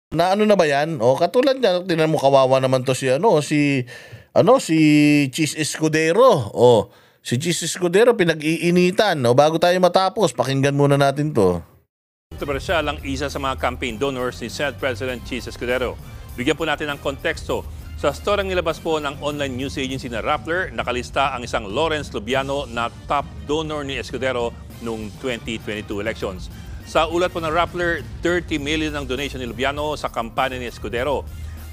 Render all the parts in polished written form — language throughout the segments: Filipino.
Na ano na ba yan? O katulad niya, tingnan mo kawawa naman to si Cheese Escudero. O si Cheese Escudero pinag-iinitan. O bago tayo matapos, pakinggan muna natin to. Kontrobersyal ang isa sa mga campaign donors ni Senate President Cheese Escudero. Bigyan po natin ng konteksto. Sa storyang nilabas po ng online news agency na Rappler, nakalista ang isang Lawrence Lubiano na top donor ni Escudero noong 2022 elections. Sa ulat po ng Rappler, 30 million ang donation ni Lubiano sa kampanya ni Escudero.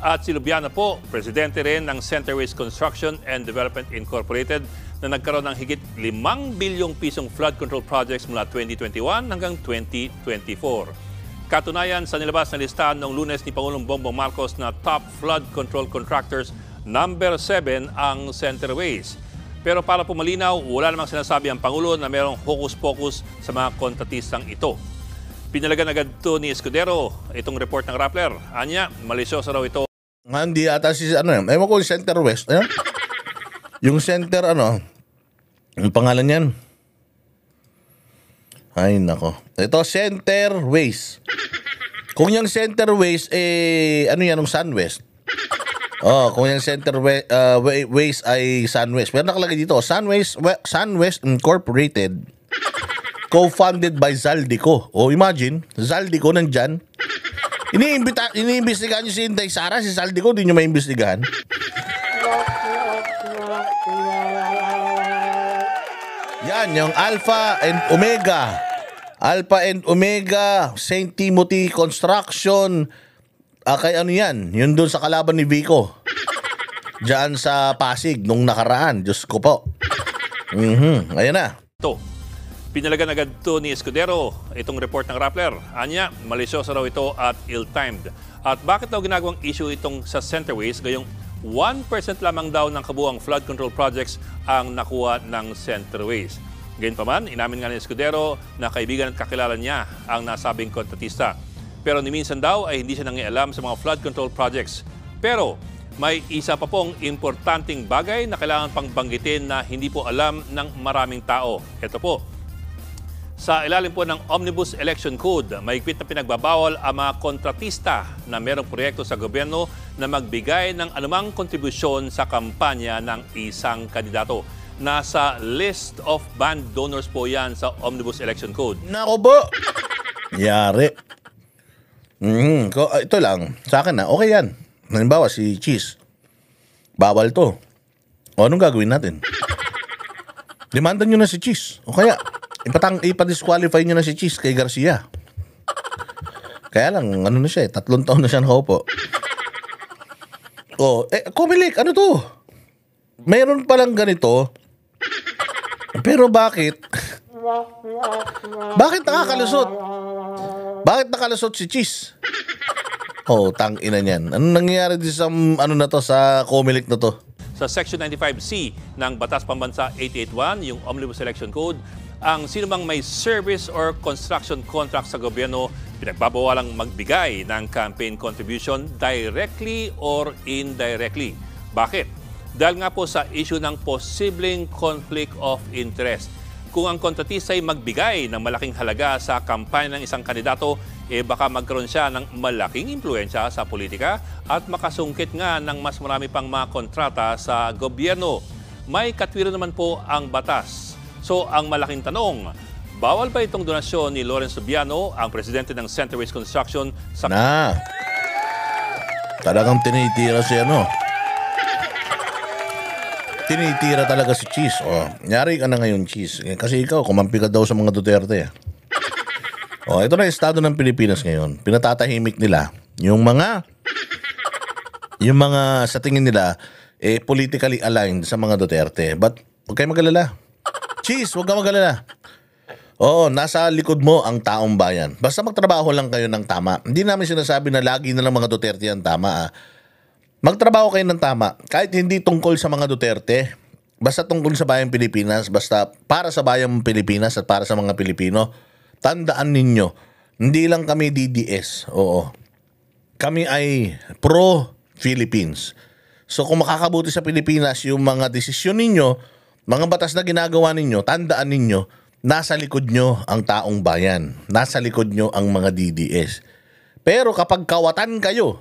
At si Lubiano po, presidente rin ng Centerways Construction and Development Incorporated na nagkaroon ng higit 5 bilyong pisong flood control projects mula 2021 hanggang 2024. Katunayan, sa nilabas na listahan noong Lunes ni Pangulong Bongbong Marcos na top flood control contractors, number 7 ang Centerways. Pero para po malinaw, wala namang sinasabi ang Pangulo na mayroong hocus-pocus sa mga kontratistang ito. Pinalagan agad ito ni Escudero itong report ng Rappler. Anya, malisyoso raw ito. Hindi ata ewan ko yung Center West. Yung Center, yung pangalan yan? Ay, nako. Ito, Center Waste. Kung yung Center Waste, ano yan, yung SunWest? Kung yung Center Waste ay SunWest. Pero nakalagay dito, SunWest Incorporated, co-funded by Zaldico. Imagine, Zaldico nandyan. Iniimbestigahan nyo si Inday Sara, si Zaldico, di nyo maimbestigahan. Yan, yung Alpha and Omega, St. Timothy Construction. Kay ano yan? Yun doon sa kalaban ni Vico. Diyan sa Pasig, nung nakaraan. Diyos ko po. Ayan na. Ito. Pinalagan agad ito ni Escudero itong report ng Rappler. Anya, malisyoso raw ito at ill-timed. At bakit daw ginagawang issue itong sa Centerways gayong 1% lamang daw ng kabuang flood control projects ang nakuha ng Centerways. Gayunpaman, inamin nga ni Escudero na kaibigan at kakilala niya ang nasabing kontratista. Pero ni minsan daw ay hindi siya nangialam sa mga flood control projects. Pero may isa pa pong importanteng bagay na kailangan pang banggitin na hindi po alam ng maraming tao. Ito po. Sa ilalim po ng Omnibus Election Code, mahigpit na pinagbabawal ang mga kontratista na mayroong proyekto sa gobyerno na magbigay ng anumang kontribusyon sa kampanya ng isang kandidato. Nasa list of banned donors po yan sa Omnibus Election Code. Nako po! Yari. Ito lang, sa akin na, okay yan. Halimbawa si Cheese, bawal to. Anong gagawin natin? Demandan nyo na si Cheese. O kaya, ipa-disqualify nyo na si Cheese kay Garcia. Kaya lang, ano na siya 3 taon na siya nakaupo. Kumilik, ano to? Meron palang ganito. Pero bakit? Bakit nakalusot? Bakit nakalusot si Cheese? Tangina niyan. Anong nangyayari sa sa Comelec na to? Sa Section 95C ng Batas Pambansa 881, yung Omnibus Election Code, ang sinumang may service or construction contract sa gobyerno pinagbabawalang magbigay ng campaign contribution directly or indirectly. Bakit? Dahil nga po sa issue ng posibleng conflict of interest. Kung ang kontratista ay magbigay ng malaking halaga sa kampanya ng isang kandidato, baka magkaroon siya ng malaking impluensya sa politika at makasungkit nga ng mas marami pang mga kontrata sa gobyerno. May katwiran naman po ang batas. So ang malaking tanong, bawal ba itong donasyon ni Lawrence Lubiano, ang presidente ng Centerways Construction sa... Talagang tinitira siya, Tinitira talaga si Cheese. Nyari ka na ngayon, Cheese. Kasi ikaw, kumampi ka daw sa mga Duterte. Ito na yung estado ng Pilipinas ngayon. Pinatatahimik nila yung mga sa tingin nila politically aligned sa mga Duterte. But huwag kayo mag-alala. Cheese, huwag ka mag-alala. Nasa likod mo ang taong bayan. Basta magtrabaho lang kayo ng tama. Hindi namin sinasabi na lagi na lang mga Duterte ang tama. Magtrabaho kayo ng tama. Kahit hindi tungkol sa mga Duterte, basta tungkol sa bayang Pilipinas, basta para sa bayang Pilipinas at para sa mga Pilipino, tandaan ninyo, hindi lang kami DDS. Kami ay pro-Philippines. So kung makakabuti sa Pilipinas yung mga desisyon ninyo, mga batas na ginagawa ninyo, tandaan ninyo, nasa likod nyo ang taong bayan. Nasa likod nyo ang mga DDS. Pero kapag kawatan kayo,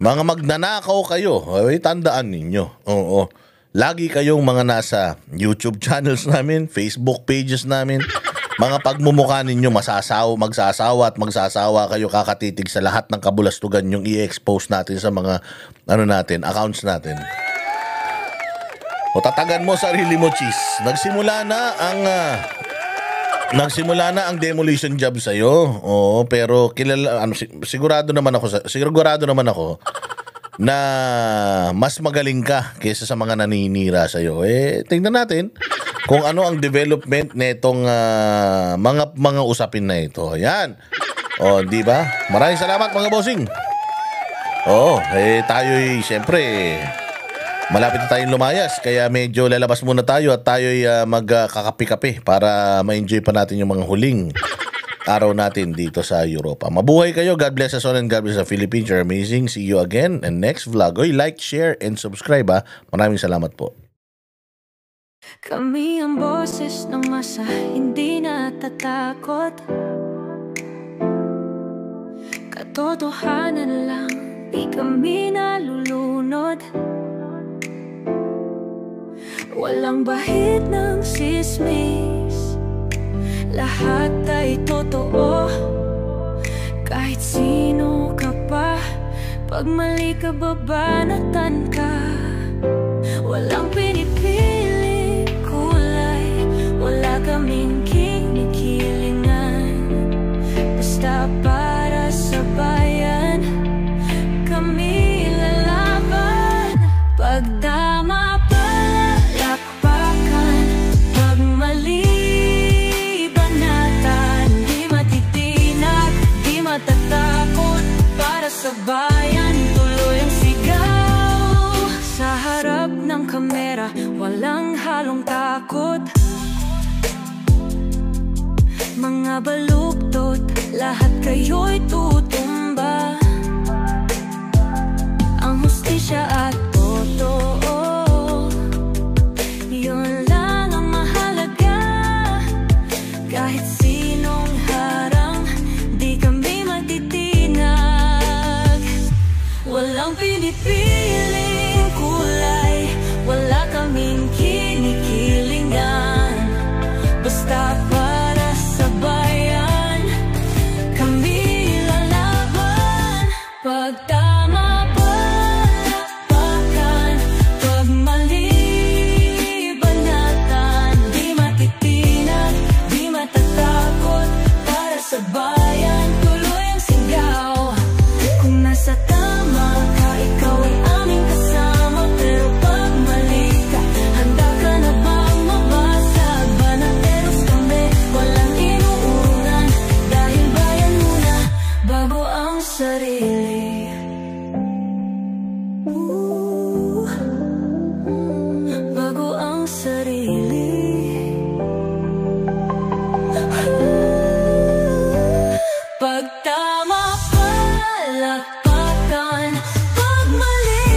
mga magnanakaw kayo, ay tandaan ninyo. Oo. Lagi kayong mga nasa YouTube channels namin, Facebook pages namin. Mga pagmumukha ninyo magsasawa kayo kakatitig sa lahat ng kabulastugan yung i-expose natin sa mga accounts natin. O tatagan mo sarili mo, Cheese. Nagsimula na ang demolition job sa iyo. Oo, pero sigurado naman ako na mas magaling ka kaysa sa mga naninira sa iyo. Tingnan natin kung ano ang development nitong mga usapin na ito. Ayan. O, di ba? Maraming salamat mga bossing. Oo, tayo'y siyempre malapit na tayong lumayas, kaya medyo lalabas muna tayo at tayo'y magkakape-kape para ma-enjoy pa natin yung mga huling araw natin dito sa Europa. Mabuhay kayo. God bless us all and God bless the Philippines. You're amazing. See you again and next vlog. Oy, like, share, and subscribe ha. Maraming salamat po. Kami ang boses ng masa, hindi natatakot. Katotohanan lang, di kami nalulunod. Walang bahid ng sismis, lahat ay totoo. Kahit sino ka pa, pag mali ka babanatan ka. Walang pinipili kulay, wala kaming kinikilingan. Basta para sa bayan, kami lalaban. Pag tama palakpakan, pag mali banatan. Di matitinag, di matatakot, para sa bayan tuloy ang sigaw. Sa harap ng kamera, walang halong takot. Mga baluktot, lahat kayo'y tutumba. Ang hustisya at totoo, yun lang ang mahalaga. Kahit sinong harang, di kami matitinag. Walang pinipiling kulay, wala kaming kinikilingan. Basta para sa bayan, kami lalaban. Pag tama palakpakan, pag mali banatan. Di matitinag, di matatakot, para sa bayan tuloy ang sigaw. Kung nasa tama ka, ikaw ay aming kasama. Pero pag mali ka, handa ka na bang mabasag? Banateros kami, walang inuunan. Dahil bayan muna, bago ang sarili. Bago ang sarili. Pag tama palakpakan, pag mali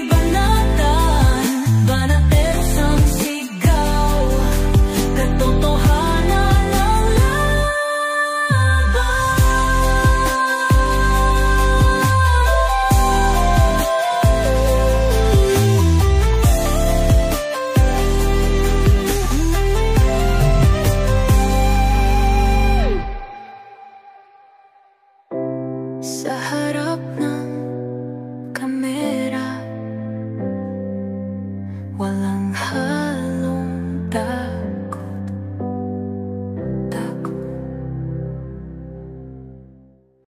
banatan. Banateros ang sigaw, katotohanan ang laban. Sa harap ng kamera, walang halong